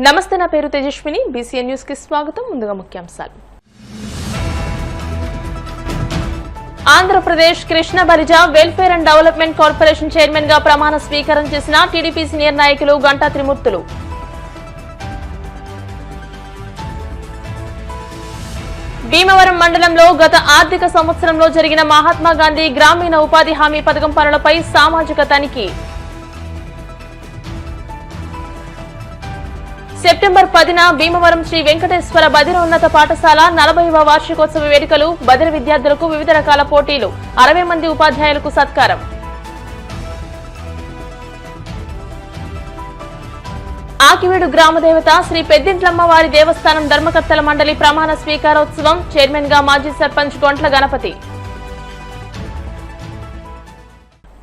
నమస్తే, నా పేరు తేజస్విని. బీసీఎన్ న్యూస్ కి స్వాగతం. ముందుగా ముఖ్యాంశాలు. Andhra Pradesh Krishna Balija welfare and development corporation chairman గా ప్రమాణ స్వీకారం చేసిన టీడీపీ సీనియర్ నాయకులు గంటా త్రిమూర్తులు. భీమవరం మండలంలో గత ఆర్థిక సంవత్సరంలో జరిగిన మహాత్మా గాంధీ గ్రామీణ ఉపాధి హామీ పథకం పనులపై సామాజిక తనిఖీ. సెప్టెంబర్ 10న భీమవరం శ్రీ వెంకటేశ్వర బదిరోన్నత పాఠశాల 40వ వార్షికోత్సవ వేడుకలు. బదిర విద్యార్థులకు వివిధ రకాల పోటీలు. 60 మంది ఉపాధ్యాయులకు సత్కారం. ఆకివీడు గ్రామదేవత శ్రీ పెద్దింట్లమ్మ వారి దేవస్థానం ధర్మకర్తల మండలి ప్రమాణ స్వీకారోత్సవం. చైర్మన్ గా మాజీ సర్పంచ్ గొంట్ల గణపతి.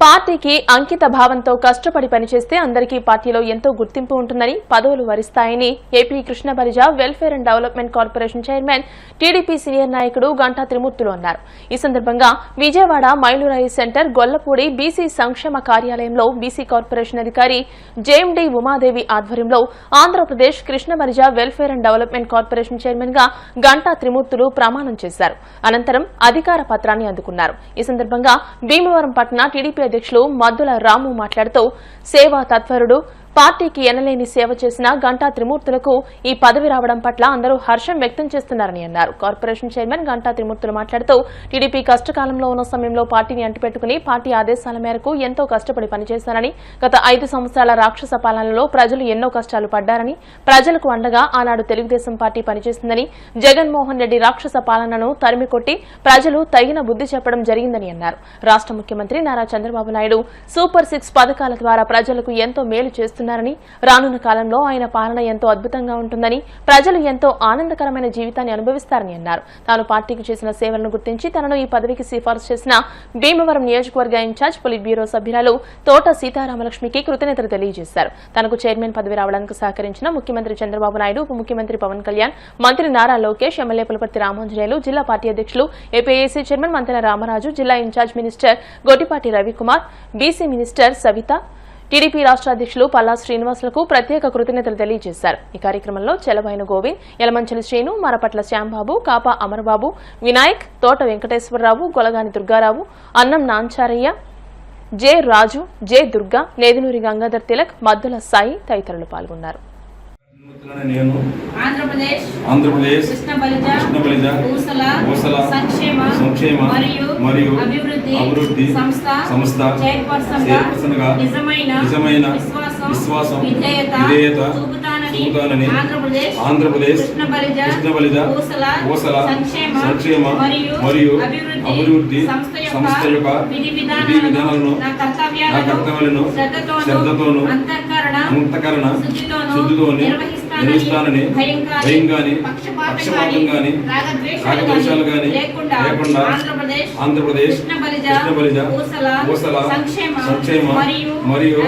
పార్టీకి అంకిత భావంతో కష్టపడి పనిచేస్తే అందరికీ పార్టీలో ఎంతో గుర్తింపు ఉంటుందని, పదవులు వరిస్తాయని AP Krishna Balija welfare and development corporation chairman TDP senior నాయకుడు గంటా త్రిమూర్తులు అన్నారు. ఈ సందర్భంగా విజయవాడ మైలురాయి సెంటర్ గొల్లపూడి బీసీ సంక్షేమ కార్యాలయంలో బీసీ కార్పొరేషన్ అధికారి జేఎండీ ఉమాదేవి ఆధ్వర్యంలో Andhra Pradesh Krishna Balija welfare and development corporation chairman గా గంటా త్రిమూర్తులు ప్రమాణం చేశారు. అనంతరం అధికార పత్రాన్ని అందుకున్నారు. ఈ సందర్భంగా భీమవరం పట్టణ టీడీపీ అధ్యక్షులు మద్దుల రాము మాట్లాడుతూ సేవా తత్పరుడు, పార్టీకి ఎనలేని సేవ చేసిన గంటా త్రిమూర్తులకు ఈ పదవి రావడం పట్ల అందరూ హర్షం వ్యక్తం చేస్తున్నారని అన్నారు. కార్పొరేషన్ చైర్మన్ గంటా త్రిమూర్తులు మాట్లాడుతూ టీడీపీ కష్టకాలంలో ఉన్న సమయంలో పార్టీని అంటిపెట్టుకుని పార్టీ ఆదేశాల మేరకు ఎంతో కష్టపడి పనిచేశారని, గత 5 సంవత్సరాల రాక్షస పాలనలో ప్రజలు ఎన్నో కష్టాలు పడ్డారని, ప్రజలకు అండగా ఆనాడు తెలుగుదేశం పార్టీ పనిచేసిందని, జగన్మోహన్ రెడ్డి రాక్షస పాలనను తరిమికొట్టి ప్రజలు తగిన బుద్ధి చెప్పడం జరిగిందని అన్నారు. రాష్ట్ర ముఖ్యమంత్రి నారా చంద్రబాబు నాయుడు సూపర్ 6 పథకాల ద్వారా ప్రజలకు ఎంతో మేలు చేస్తున్నారు. రానున్న కాలంలో ఆయన పాలన ఎంతో అద్భుతంగా ఉంటుందని, ప్రజలు ఎంతో ఆనందకరమైన జీవితాన్ని అనుభవిస్తారని అన్నారు. తాను పార్టీకి చేసిన సేవలను గుర్తించి తనను ఈ పదవికి సిఫార్సు చేసిన భీమవరం నియోజకవర్గ ఇన్ఛార్జ్ పొలిట్ బ్యూరో సభ్యురాలు తోట సీతారామలక్ష్మికి కృతజ్ఞతలు తెలియజేశారు. తనకు చైర్మన్ పదవి రావడానికి సహకరించిన ముఖ్యమంత్రి చంద్రబాబు నాయుడు, ఉప ముఖ్యమంత్రి పవన్ కళ్యాణ్, మంత్రి నారా లోకేష్, ఎమ్మెల్యే పులపర్తి రామాంజనేయులు, జిల్లా పార్టీ అధ్యక్షులు ఏపీఐసీ చైర్మన్ మంతెన రామరాజు, జిల్లా incharge minister Gottipati Ravikumar, BC minister Savitha, TDP రాష్ట్ర అధ్యక్షులు పల్లా శ్రీనివాసులకు ప్రత్యేక కృతజ్ఞతలు తెలియజేశారు. ఈ కార్యక్రమంలో చెలబైన గోవింద్, యలమంచలి శ్రీను, మరపట్ల శ్యాంబాబు, కాపా అమరబాబు, వినాయక్, తోట వెంకటేశ్వరరావు, గొలగాని దుర్గారావు, అన్నం నాంచారయ్య, జె రాజు, జె దుర్గా, నేదునూరి గంగాధర్ తిలక్, మద్దుల సాయి తదితరులు పాల్గొన్నారు. ఆంధ్రప్రదేశ్ కృష్ణ బలిజ ఊసల సంక్షేమ మరియు అభివృద్ధి సంస్థ చైర్పర్సన్ గా నిజమైన విశ్వాసం విధేయత చూపుతానని ఆంధ్రప్రదేశ్ కృష్ణ బలిజ ఊసల సంక్షేమ మరియు అభివృద్ధి సంస్థ యొక్క విధి విధానాలను నా కర్తవ్యాలను శ్రద్ధతోను అంతఃకరణ శుద్ధితోను నిర్వహిస్తానని భయం గాని పక్షపాతం గాని రాగద్వేషాలు గాని లేకుండా ఆంధ్రప్రదేశ్ కృష్ణ బలిజ ఊసల సంక్షేమ మరియు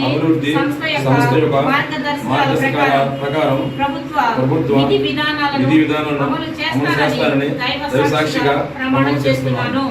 అభివృద్ధి సంస్థ యొక్క మార్గదర్శకాల ప్రకారం ప్రభుత్వ విధి విధానాలను అమలు చేస్తానని దైవ సాక్షిగా ప్రమాణం చేస్తున్నాను.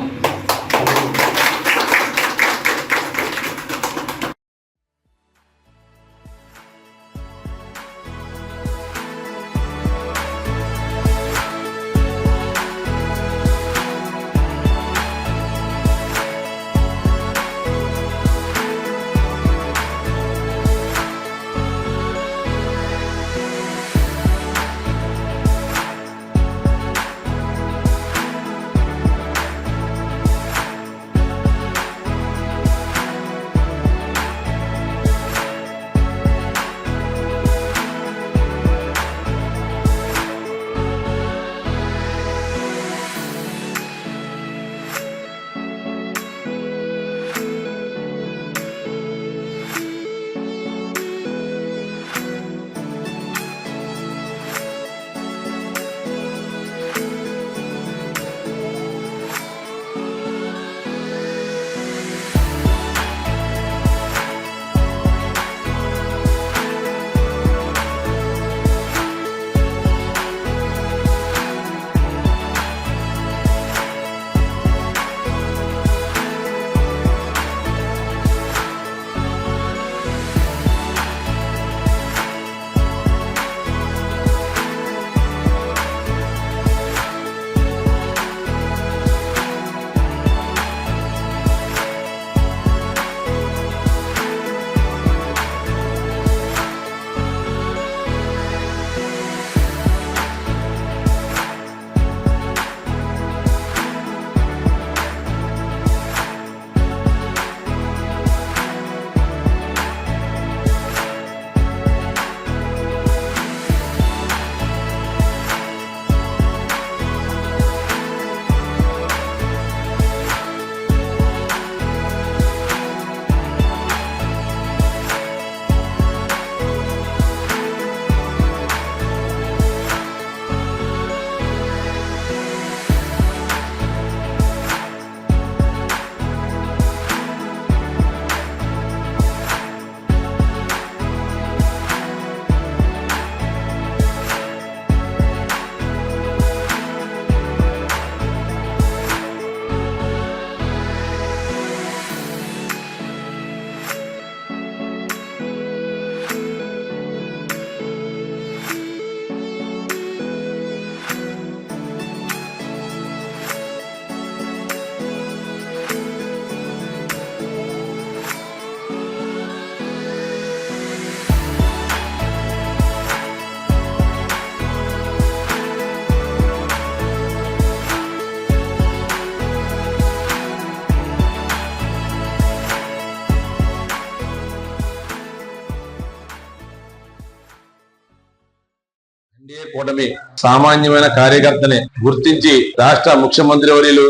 ఎన్డీఏ కూటమి సామాన్యమైన కార్యకర్తని గుర్తించి రాష్ట్ర ముఖ్యమంత్రి వర్యులు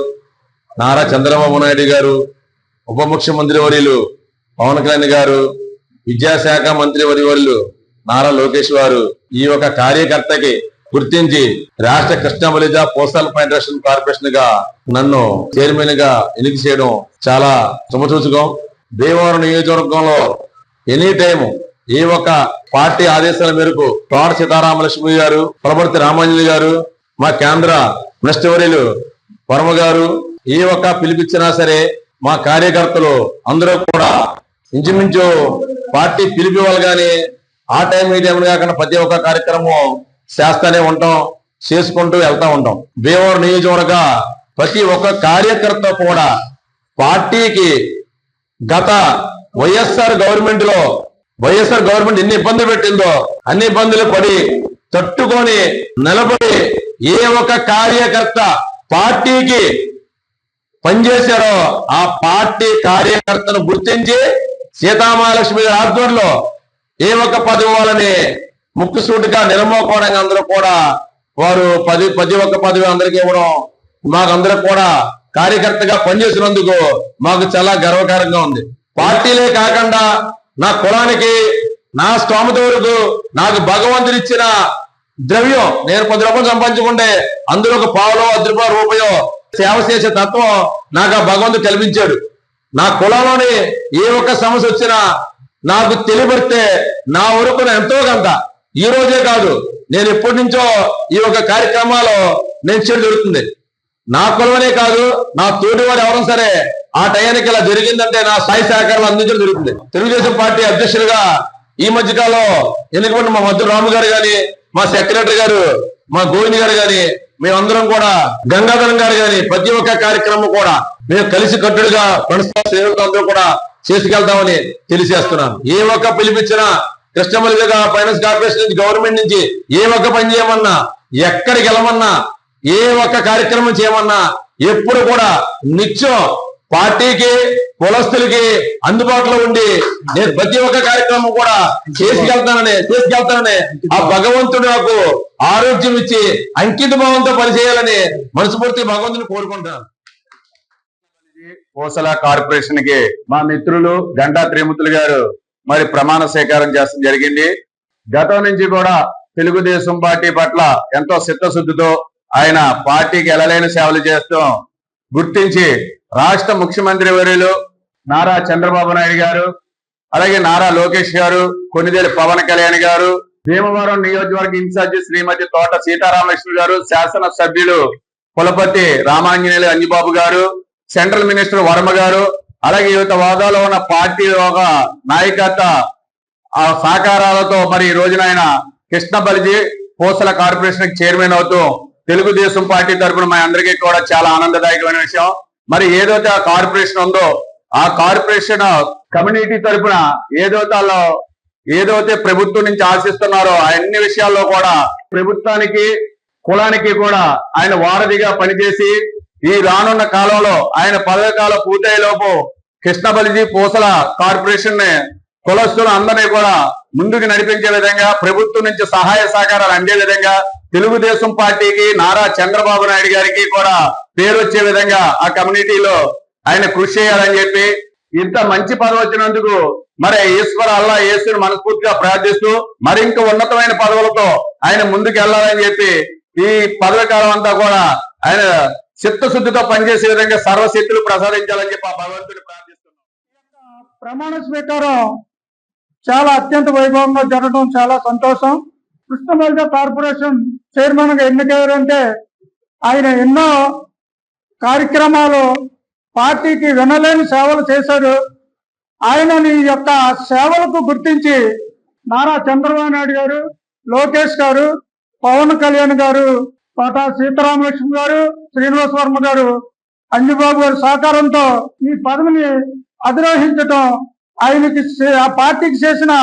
నారా చంద్రబాబు నాయుడు గారు, ఉప ముఖ్యమంత్రి వర్యులు పవన్ కళ్యాణ్ గారు, విద్యాశాఖ మంత్రి వర్యులు నారా లోకేష్ గారు ఈ యొక్క కార్యకర్తకి గుర్తించి రాష్ట్ర Krishna Balija postal federation corporation గా నన్ను చైర్మన్ గా ఎన్నిక చేయడం చాలా శుభసూచకం. భీమవరం నియోజకవర్గంలో ఎనీ టైం ఏ ఒక్క పార్టీ ఆదేశాల మేరకు తోట సీతారామలక్ష్మి గారు, పులపర్తి రామాంజలి గారు, మా కేంద్ర మినిస్టర్ వర్యులు వర్మ గారు ఏ ఒక్క పిలిపించినా సరే మా కార్యకర్తలు అందరూ కూడా ఇంచుమించు పార్టీ పిలిపివ్వాలి కానీ ఆ టైం ఈ టైం కాకుండా ప్రతి ఒక్క కార్యక్రమం చేస్తానే ఉంటాం, చేసుకుంటూ వెళ్తా ఉంటాం. భీమవరం నియోజకవర్గ ప్రతి ఒక్క కార్యకర్త కూడా పార్టీకి గత వైఎస్ఆర్ గవర్నమెంట్ ఎన్ని ఇబ్బందులు పెట్టిందో అన్ని ఇబ్బందులు పడి తట్టుకొని నిలబడి ఏ ఒక్క కార్యకర్త పార్టీకి పనిచేశారో ఆ పార్టీ కార్యకర్తను గుర్తించి సీతామహాలక్ష్మి గారి ఆధ్వర్యంలో ఏ ఒక్క పదవి వాళ్ళని ముక్కుసూటిగా నిలమోకోవడానికి అందరూ కూడా వారు ప్రతి ఒక్క పదవి అందరికీ ఇవ్వడం మాకందరూ కూడా కార్యకర్తగా పనిచేసినందుకు మాకు చాలా గర్వకారంగా ఉంది. పార్టీలే కాకుండా నా కులానికి నా స్తోమత వరకు నాకు భగవంతుడు ఇచ్చిన ద్రవ్యం నేను 10 రూపాయలు సంపాదించుకుంటే అందులో ఒక పావులో 10 రూపాయో సేవ చేసే తత్వం నాకు ఆ భగవంతుడు కల్పించాడు. నా కులంలోని ఏ ఒక్క సమస్య వచ్చినా నాకు తెలియబడితే నా వరకు ఎంతో కొంత ఈ రోజే కాదు నేను ఎప్పటి నుంచో ఈ యొక్క కార్యక్రమాలు నేను చేయడం జరుగుతుంది. నా కులమనే కాదు నా తోటి వారు ఎవరైనా సరే ఆ టయానికి ఇలా జరిగిందంటే నా స్థాయి సహకారాలు అందించడం జరుగుతుంది. తెలుగుదేశం పార్టీ అధ్యక్షులుగా ఈ మధ్యకాలంలో ఎన్నికబడిన మా మధుర రాము గారు గాని, మా సెక్రటరీ గారు, మా గోవింద్ గారు గాని, మేమందరం కూడా గంగాధరం గారు గాని ప్రతి ఒక్క కార్యక్రమం కూడా మేము కలిసి కట్టుడుగా అందరూ కూడా చేసుకెళ్తామని తెలియజేస్తున్నాను. ఏ ఒక్క పిలిపించినా కృష్ణమల్లిగా ఫైనాన్స్ కార్పొరేషన్ నుంచి గవర్నమెంట్ నుంచి ఏ ఒక్క పని చేయమన్నా, ఎక్కడికి వెళ్ళమన్నా, ఏ ఒక్క కార్యక్రమం చేయమన్నా ఎప్పుడు కూడా నిత్యం పార్టీకి కులస్తులకి అందుబాటులో ఉండి నేను ప్రతి ఒక్క కార్యక్రమం కూడా తీసుకెళ్తానని ఆ భగవంతుడు నాకు ఆరోగ్యం ఇచ్చి అంకిత భావంతో పనిచేయాలని మనస్ఫూర్తి భగవంతుని కోరుకుంటాను. పోసల కార్పొరేషన్ కి మా మిత్రులు గంటా త్రిమూర్తులు గారు మరి ప్రమాణ స్వీకారం చేస్తడం జరిగింది. గతం నుంచి కూడా తెలుగుదేశం పార్టీ పట్ల ఎంతో చిత్తశుద్ధితో ఆయన పార్టీకి ఎలలేని సేవలు చేస్తూ గుర్తించి రాష్ట్ర ముఖ్యమంత్రి వర్యులు నారా చంద్రబాబు నాయుడు గారు, అలాగే నారా లోకేష్ గారు, కొన్నిదేలి పవన్ కళ్యాణ్ గారు, భీమవరం నియోజకవర్గ ఇన్ఛార్జి శ్రీమతి తోట సీతారామలక్ష్మి గారు, శాసన సభ్యులు పులపర్తి రామాంజనేయులు అంజిబాబు గారు, సెంట్రల్ మినిస్టర్ వర్మ గారు, అలాగే యువత హోదాలో ఉన్న పార్టీ ఒక నాయకత్వ సహకారాలతో మరి ఈ రోజున ఆయన కృష్ణ బలిజీ పోసల కార్పొరేషన్ చైర్మన్ అవుతూ తెలుగుదేశం పార్టీ తరఫున మా అందరికీ కూడా చాలా ఆనందదాయకమైన విషయం. మరి ఏదైతే ఆ కార్పొరేషన్ ఉందో ఆ కార్పొరేషన్ కమ్యూనిటీ తరఫున ఏదైతే ప్రభుత్వం నుంచి ఆశిస్తున్నారో అన్ని విషయాల్లో కూడా ప్రభుత్వానికి కులానికి కూడా ఆయన వారధిగా పనిచేసి ఈ రానున్న కాలంలో ఆయన పదవి కాలం పూర్తయ్యేలోపు కృష్ణ బలిజీ పోసల కార్పొరేషన్ ని కులస్తులు అందరినీ కూడా ముందుకు నడిపించే విధంగా ప్రభుత్వం నుంచి సహాయ సహకారాలు అందే విధంగా తెలుగుదేశం పార్టీకి నారా చంద్రబాబు నాయుడు గారికి కూడా పేరు వచ్చే విధంగా ఆ కమ్యూనిటీలో ఆయన కృషి చేయాలని చెప్పి ఇంత మంచి పదవి వచ్చినందుకు మరి ఈశ్వర అల్లా యేసుని మనస్ఫూర్తిగా ప్రార్థిస్తూ మరింక ఉన్నతమైన పదవులతో ఆయన ముందుకు వెళ్ళాలని చెప్పి ఈ పదవి కాలం అంతా కూడా ఆయన చిత్తశుద్ధితో పనిచేసే విధంగా సర్వశక్తులు ప్రసాదించాలని చెప్పి ఆ భగవంతుని ప్రార్థిస్తున్నాం. ప్రమాణ స్వీకారం చాలా అత్యంత వైభవంగా జరగడం చాలా సంతోషం. కృష్ణమల్లిజ కార్పొరేషన్ చైర్మన్ గా ఎన్నికయ్యారంటే ఆయన ఎన్నో కార్యక్రమాలు పార్టీకి వినలేని సేవలు చేశారు. ఆయనని యొక్క సేవలకు గుర్తించి నారా చంద్రబాబు నాయుడు గారు, లోకేష్ గారు, పవన్ కళ్యాణ్ గారు, తోట సీతారామలక్ష్మి గారు, శ్రీనివాస్ వర్మ గారు, అంజిబాబు గారి సహకారంతో ఈ పదవిని అధిరోహించడం ఆయనకి ఆ పార్టీకి చేసిన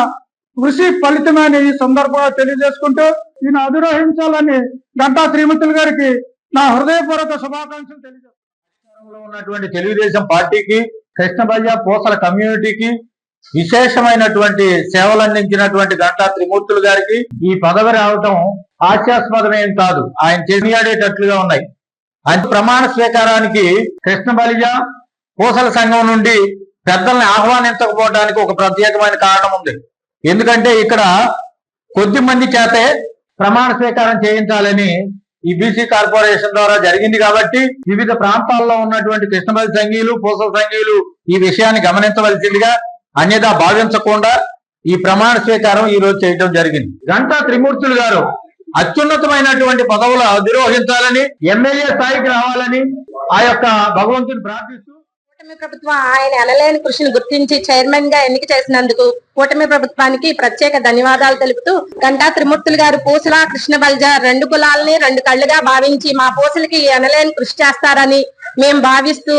కృషి ఫలితమని ఈ సందర్భంగా తెలియజేసుకుంటూ ఈయన అధిరోహించాలని గంటా శ్రీమతులు గారికి నా హృదయపూర్వక శుభాకాంక్షలు తెలియజేస్తున్నాను. ఉన్నటువంటి తెలుగుదేశం పార్టీకి కృష్ణబల్జ పోసల కమ్యూనిటీకి విశేషమైనటువంటి సేవలు అందించినటువంటి గంటా త్రిమూర్తులు గారికి ఈ పదవి రావటం హాస్యాస్పదమేం కాదు, ఆయన చేయాడేటట్లుగా ఉన్నాయి. అంత ప్రమాణ స్వీకారానికి కృష్ణ బలిజ పూసల సంఘం నుండి పెద్దల్ని ఆహ్వానించకపోవడానికి ఒక ప్రత్యేకమైన కారణం ఉంది. ఎందుకంటే ఇక్కడ కొద్ది మంది చేతే ప్రమాణ స్వీకారం చేయించాలని ఈ బీసీ కార్పొరేషన్ ద్వారా జరిగింది కాబట్టి వివిధ ప్రాంతాల్లో ఉన్నటువంటి కృష్ణబలి సంఘీయులు పూసల సంఘీయులు ఈ విషయాన్ని గమనించవలసిందిగా, అన్యదా భావించకుండా ఈ ప్రమాణ స్వీకారం ఈ రోజు చేయడం జరిగింది. గంటా త్రిమూర్తులు గారు అత్యున్నతమైనటువంటి పదవులు అధిరోహించాలని, ఎమ్మెల్యే స్థాయికి రావాలని ఆ యొక్క భగవంతుని ప్రార్థిస్తూ కూటమి ప్రభుత్వం ఆయన ఎనలేని కృషిని గుర్తించి చైర్మన్ గా ఎన్నిక చేసినందుకు కూటమి ప్రభుత్వానికి ప్రత్యేక ధన్యవాదాలు తెలుపుతూ, గంటా త్రిమూర్తులు గారు పూసల కృష్ణ బలిజ 2 కులాలని 2 కళ్ళుగా భావించి మా పూసలకి ఎనలేని కృషి చేస్తారని మేము భావిస్తూ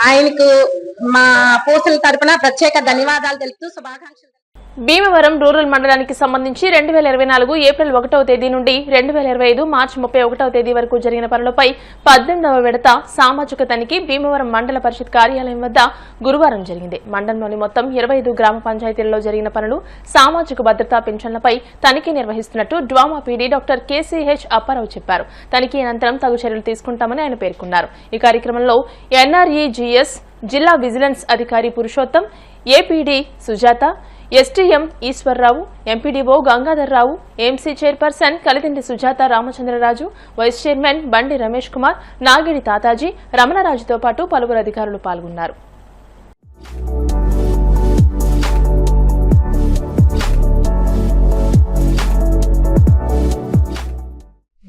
ఆయనకు మా పూసల తరపున ప్రత్యేక ధన్యవాదాలు తెలుపుతూ శుభాకాంక్షలు. భీమవరం రూరల్ మండలానికి సంబంధించి 2024 ఏప్రిల్ 1వ తేదీ నుండి 2025 మార్చి 31వ తేదీ వరకు జరిగిన పనులపై 18వ విడత సామాజిక తనిఖీ భీమవరం మండల పరిషత్ కార్యాలయం వద్ద గురువారం జరిగింది. మండలంలోని మొత్తం 25 గ్రామ పంచాయతీలలో జరిగిన పనులు, సామాజిక భద్రతా పెన్షన్లపై తనిఖీ నిర్వహిస్తున్నట్టు DWMA PD doctor KCH Apparao చెప్పారు. తనిఖీ అనంతరం తగు చర్యలు తీసుకుంటామని ఆయన పేర్కొన్నారు. ఈ కార్యక్రమంలో ఎన్ఆర్ఈజీఎస్ జిల్లా విజిలెన్స్ అధికారి Purushottam, APD Sujatha, STM Eswararao, MPDO Gangadhararao, AMC chairperson Kalidindi Sujatha Ramachandraraju, vice chairman Bandi Ramesh Kumar, Nagidi Tataji, రమణరాజుతో పాటు పలువురు అధికారులు పాల్గొన్నారు.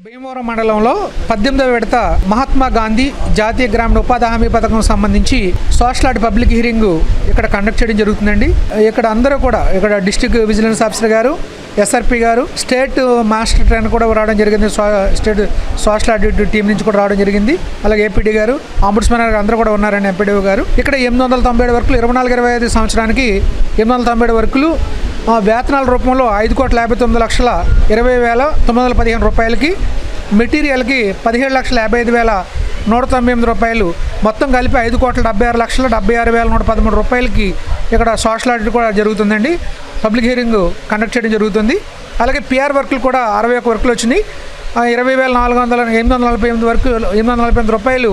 భీమవరం మండలంలో 18వ విడత మహాత్మా గాంధీ జాతీయ గ్రామీణ ఉపాధి హామీ పథకం సంబంధించి సోషల్ ఆడిట్ పబ్లిక్ హీరింగ్ ఇక్కడ కండక్ట్ చేయడం జరుగుతుందండి. ఇక్కడ అందరూ కూడా ఇక్కడ డిస్ట్రిక్ట్ విజిలెన్స్ ఆఫీసర్ గారు, ఎస్ఆర్పి గారు, స్టేట్ మాస్టర్ ట్రైనర్ కూడా రావడం జరిగింది, స్టేట్ సోషల్ ఆడిట్ టీం నుంచి కూడా రావడం జరిగింది. అలాగే ఏపీడీ గారు, ఆంబుడ్స్మన్ గారు అందరూ కూడా ఉన్నారండి. ఎంపీడీఓ గారు ఇక్కడ 897 వర్కులు 24-25 సంవత్సరానికి 897 వర్కులు వేతనాల రూపంలో 5,59,20,915 రూపాయలకి, మెటీరియల్కి 17,55,198 రూపాయలు, మొత్తం కలిపి 5,76,76,113 రూపాయలకి ఇక్కడ సోషల్ ఆడిట్ కూడా జరుగుతుందండి. పబ్లిక్ హీరింగ్ కండక్ట్ చేయడం జరుగుతుంది. అలాగే పిఆర్ వర్కులు కూడా 61 వర్కులు వచ్చినాయి. 20,848 రూపాయలు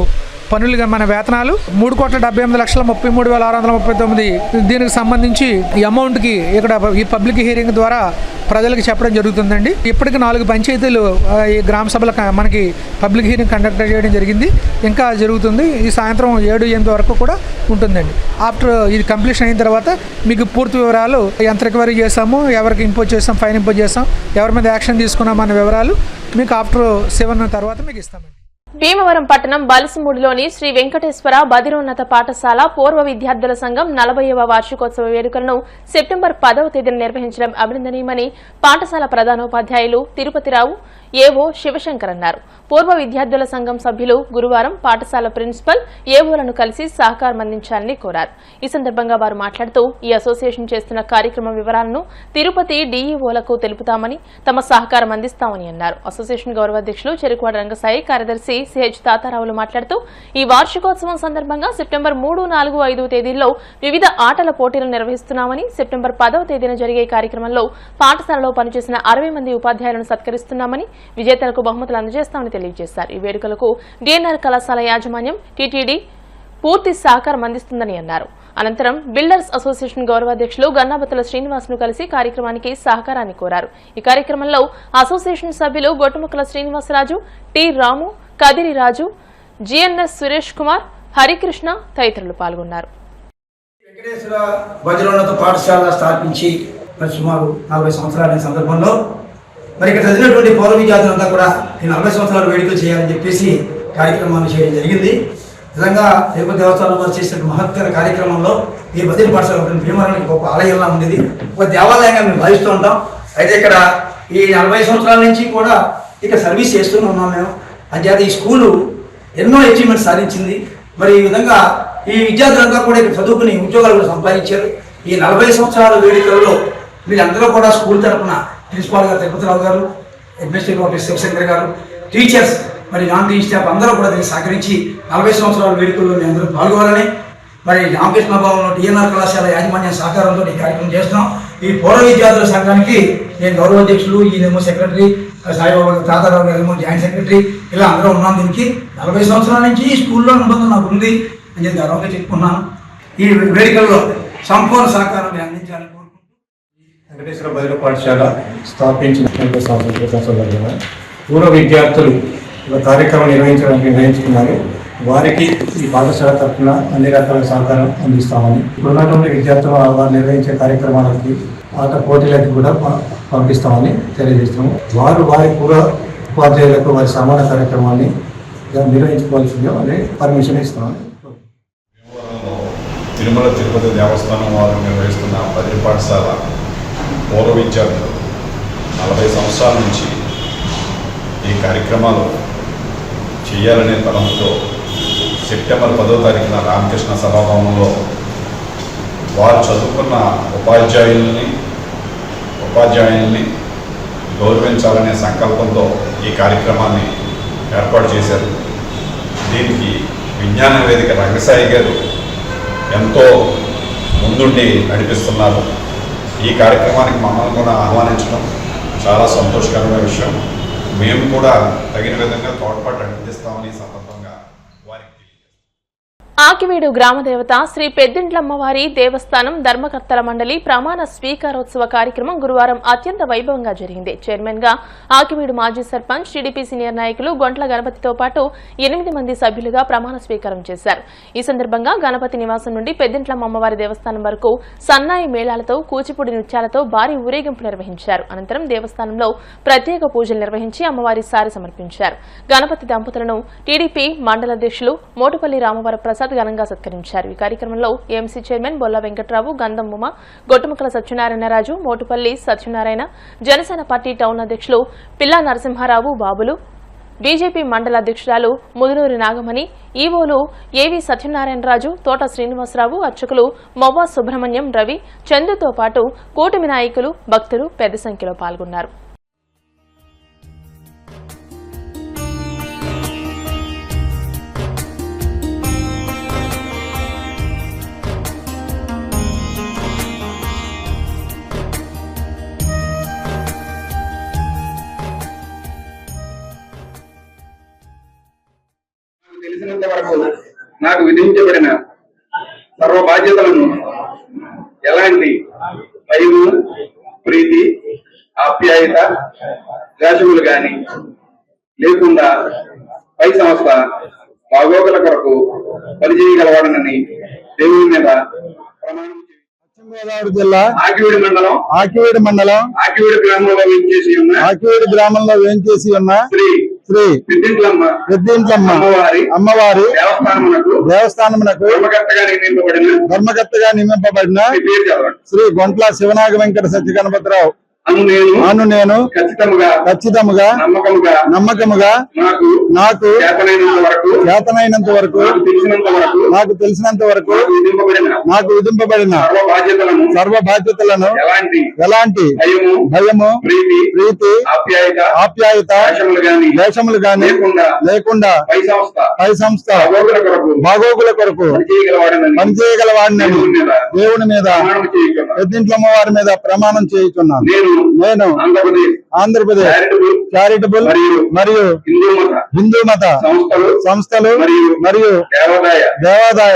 పనులుగా మన వేతనాలు, 3,78,33,639 దీనికి సంబంధించి ఈ అమౌంట్కి ఇక్కడ ఈ పబ్లిక్ హీరింగ్ ద్వారా ప్రజలకు చెప్పడం జరుగుతుందండి. ఇప్పటికి 4 పంచాయతీలు ఈ గ్రామ సభల మనకి పబ్లిక్ హీరింగ్ కండక్ట్ చేయడం జరిగింది, ఇంకా జరుగుతుంది. ఈ సాయంత్రం 7-8 వరకు కూడా ఉంటుందండి. ఆఫ్టర్ ఇది కంప్లీషన్ అయిన తర్వాత మీకు పూర్తి వివరాలు ఎంత రికవరీ చేసాము, ఎవరికి ఇంపోజ్ చేసాం, ఫైన్ ఇంపోజ్ చేసాం, ఎవరి మీద యాక్షన్ తీసుకున్నాం అన్న వివరాలు మీకు ఆఫ్టర్ 7 తర్వాత మీకు ఇస్తామండి. భీమవరం పట్టణం బలసమూడిలోని శ్రీ వెంకటేశ్వర బదిరోన్నత పాఠశాల పూర్వ విద్యార్థుల సంఘం 40వ వార్షికోత్సవ వేడుకలను సెప్టెంబర్ 10వ తేదీన నిర్వహించడం అభినందనీయమని పాఠశాల ప్రధానోపాధ్యాయులు తిరుపతిరావు, ఏవో శివశంకర్ అన్నారు. పూర్వ విద్యార్థుల సంఘం సభ్యులు గురువారం పాఠశాల ప్రిన్సిపల్, ఏవోలను కలిసి సహకారం అందించాలని కోరారు. ఈ సందర్భంగా వారు మాట్లాడుతూ ఈ అసోసియేషన్ చేస్తున్న కార్యక్రమం వివరాలను తిరుపతి డీఈఓలకు తెలుపుతామని, తమ సహకారం అందిస్తామని అన్నారు. అసోసియేషన్ గౌరవాధ్యక్షులు చెరుకువాడ రంగసాయి, కార్యదర్శి సిహెచ్ తాతారావులు మాట్లాడుతూ ఈ వార్షికోత్సవం సందర్భంగా సెప్టెంబర్ 3, 4, 5 తేదీల్లో వివిధ ఆటల పోటీలు నిర్వహిస్తున్నామని, సెప్టెంబర్ 10వ తేదీన జరిగే కార్యక్రమంలో పాఠశాలలో పనిచేసిన 60 మంది ఉపాధ్యాయులను సత్కరిస్తున్నామని, విజేతలకు బహుమతులు అందజేస్తామని తెలియజేశారు. ఈ వేడుకలకు డిఎన్ఆర్ కళాశాల యాజమాన్యం, టీటీడీ పూర్తి సహకారం అందిస్తుందని అన్నారు. అనంతరం బిల్డర్స్ అసోసియేషన్ గౌరవాధ్యక్షులు గన్నాబతుల శ్రీనివాస్ ను కలిసి కార్యక్రమానికి సహకారాన్ని కోరారు. ఈ కార్యక్రమంలో అసోసియేషన్ సభ్యులు గొట్టుముక్కల శ్రీనివాసరాజు, టి రాము, కదిరి రాజు, జిఎన్ఎస్ సురేష్ కుమార్, హరికృష్ణ తదితరులు పాల్గొన్నారు. వెంకటేశ్వర బదిరోన్నత పాఠశాల స్థాపించి సుమారు 40 సంవత్సరాల సందర్భంలో మరి ఇక్కడ చదివినటువంటి పూర్వ విద్యార్థులంతా కూడా ఈ 40 సంవత్సరాల వేడుకలు చేయాలని చెప్పేసి కార్యక్రమాన్ని చేయడం జరిగింది. నిజంగా తిరుపతి దేవస్థానం వారు చేసిన మహత్తర కార్యక్రమంలో ఈ బదిలీ పాఠశాల భీమవరానికి ఒక ఆలయంలా ఉండేది, ఒక దేవాలయంగా మేము భావిస్తూ ఉంటాం. అయితే ఇక్కడ ఈ 40 సంవత్సరాల నుంచి కూడా ఇక్కడ సర్వీస్ చేస్తూనే ఉన్నాం మేము. అంచేత ఈ స్కూలు ఎన్నో అచీవ్మెంట్స్ సాధించింది. మరి ఈ విధంగా ఈ విద్యార్థులంతా కూడా ఇక్కడ చదువుకుని ఉద్యోగాలు కూడా సంపాదించారు. ఈ 40 సంవత్సరాల వేడుకల్లో వీళ్ళందరూ కూడా స్కూల్ తరఫున ప్రిన్సిపాల్ గారు తిరుపతిరావు గారు, అడ్మినిస్ట్రేటివ్ ఆఫీసర్ శివశంకర్ గారు, టీచర్స్, మరి నాన్ టీచర్ స్టాఫ్ అందరూ కూడా దీన్ని సహకరించి 40 సంవత్సరాల వేడుకల్లో మేము అందరూ పాల్గొనాలని మరి రామకృష్ణ భవన్లో డిఎన్ఆర్ కళాశాల యాజమాన్య సహకారంతో ఈ కార్యక్రమం చేస్తున్నాం. ఈ పూర్వ విద్యార్థుల సంఘానికి నేను గౌరవ అధ్యక్షులు, ఈయనేమో సెక్రటరీ, సాయిబాబా తాతారావు గారేమో జాయింట్ సెక్రటరీ, ఇలా అందరూ ఉన్నాం. దీనికి 40 సంవత్సరాల నుంచి ఈ స్కూల్లో అనుబంధం నాకు ఉంది అని చెప్పి గర్వంగా చెప్పుకున్నాను. ఈ వేదికల్లో సంపూర్ణ సహకారాన్ని అందించాలని కోరుకుంటున్నాను. వెంకటేశ్వర బదిలీ పాఠశాల స్థాపించిన సంవత్సరాలుగా పూర్వ విద్యార్థులు ఒక కార్యక్రమం నిర్ణయించుకున్నారు. వారికి ఈ పాఠశాల తరఫున అన్ని రకాల సహకారం అందిస్తామని, ఇప్పుడున్నటువంటి విద్యార్థులు వారు నిర్వహించే కార్యక్రమాలకి ఆట పోటీలకు కూడా పంపిస్తామని తెలియజేస్తున్నాము. వారి పూర్వ ఉపాధ్యాయులకు వారి సమాన కార్యక్రమాన్ని నిర్వహించుకోవాల్సిందే అని పర్మిషన్ ఇస్తామని. తిరుమల తిరుపతి దేవస్థానం వారు నిర్వహిస్తున్న బదిలీ పాఠశాల పూర్వ విద్యార్థులు 40 సంవత్సరాల నుంచి ఈ కార్యక్రమాలు చేయాలనే తలంపుతో సెప్టెంబర్ 10వ తారీఖున రామకృష్ణ సభాభవనంలో వారు చదువుకున్న ఉపాధ్యాయుల్ని గౌరవించాలనే సంకల్పంతో ఈ కార్యక్రమాన్ని ఏర్పాటు చేశారు. దీనికి విజ్ఞాన వేదిక రంగసాయి గారు ఎంతో ముందుండి నడిపిస్తున్నారు. ఈ కార్యక్రమానికి మమ్మల్ని కూడా ఆహ్వానించడం చాలా సంతోషకరమైన విషయం. మేము కూడా తగిన విధంగా తోడ్పాటు అందిస్తామని సందర్భంగా వారికి ఆకివీడు గ్రామదేవత శ్రీ పెద్దింట్లమ్మవారి దేవస్థానం ధర్మకర్తల మండలి ప్రమాణ స్వీకారోత్సవ కార్యక్రమం గురువారం అత్యంత వైభవంగా జరిగింది. చైర్మన్ గా ఆకివీడు మాజీ సర్పంచ్, టీడీపీ సీనియర్ నాయకులు గొంట్ల గణపతితో పాటు 8 మంది సభ్యులుగా ప్రమాణ స్వీకారం చేశారు. ఈ సందర్భంగా గణపతి నివాసం నుండి పెద్దింట్లమ్మ అమ్మవారి దేవస్థానం వరకు సన్నాయి మేళాలతో, కూచిపూడి నృత్యాలతో భారీ ఊరేగింపు నిర్వహించారు. అనంతరం దేవస్థానంలో ప్రత్యేక పూజలు నిర్వహించి అమ్మవారి సారి సమర్పించారు. గణపతి దంపతులను టీడీపీ మండల అధ్యక్షులు మోటుపల్లి రామవర ప్రసాద్ ఘనంగా సత్కరించారు. ఈ కార్యక్రమంలో ఏఎంసీ చైర్మన్ బొల్ల వెంకట్రావు, గంధం ఉమ, గొట్టుముక్కల సత్యనారాయణరాజు, మోటుపల్లి సత్యనారాయణ, జనసేన పార్టీ టౌన్ అధ్యక్షులు పిల్లా నరసింహారావు, బాబులు, బీజేపీ మండల అధ్యక్షురాలు ముదునూరి నాగమణి, ఈవోలు ఏవి సత్యనారాయణరాజు, తోట శ్రీనివాసరావు, అర్చకులు మొవ్వా సుబ్రహ్మణ్యం, రవి, చందుతో పాటు కూటమి నాయకులు, భక్తులు పెద్ద సంఖ్యలో పాల్గొన్నారు. తెలిసినంత వరకు నాకు విధించబడిన సర్వ బాధ్యతలను ఎలాంటి భయము, ప్రీతి, ఆప్యాయత, ద్వేషములు గాని లేకుండా పై సంస్థ బాగోగుల కొరకు పనిచేయగలవాడనని దేవుని మీద ప్రమాణం. పశ్చిమ గోదావరి జిల్లా ఆకివీడు మండలం ఆకివీడు గ్రామంలో వేంచేసి ఉన్న శ్రీ పెద్దింట్లమ్మ అమ్మవారి దేవస్థానమునకు ధర్మకర్తగా నియమింపబడిన శ్రీ గొంట్ల శివనాగ వెంకట సత్య గణపతిరావు అను నేను ఖచ్చితముగా నమ్మకముగా నాకు చేతనైనంత వరకు నాకు తెలిసినంత వరకు నాకు విధింపబడిన సర్వ బాధ్యతలను ఎలాంటి భయము, ప్రీతి, ఆప్యాయత, వేషములు గాని లేకుండా పై సంస్థ బాగోగుల కొరకు పనిచేయగలవాడిని దేవుని మీద పెద్దింట్లమ్మ వారి మీద ప్రమాణం చేయుచున్నాను. నేను ఆంధ్రప్రదేశ్ చారిటబుల్ మరియు హిందూ మత సంస్థలు మరియు దేవాదాయ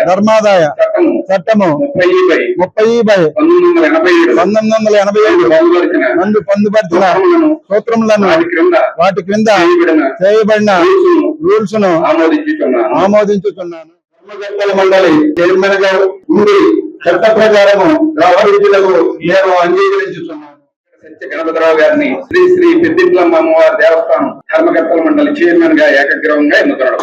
ధర్మాదాయ చట్టము 30/1987 నందు పొందుపరిచిన సూత్రములను వాటి క్రింద చేయబడిన రూల్స్ ను ఆమోదించుతున్నాను. ధర్మకర్తల మండలి చైర్మన్ గా ఉండి చట్ట ప్రకారము వ్యవహరించుటకు నేను అంగీకరించుతున్నాను. గణపతిరావు గారిని శ్రీ శ్రీ పెద్దింట్లమ్మ అమ్మవారి దేవస్థానం ధర్మకర్తల మండలి చైర్మన్ గా ఏకగ్రీవంగా ఎన్నుకోవడం.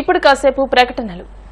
ఇప్పుడు కాసేపు ప్రకటనలు.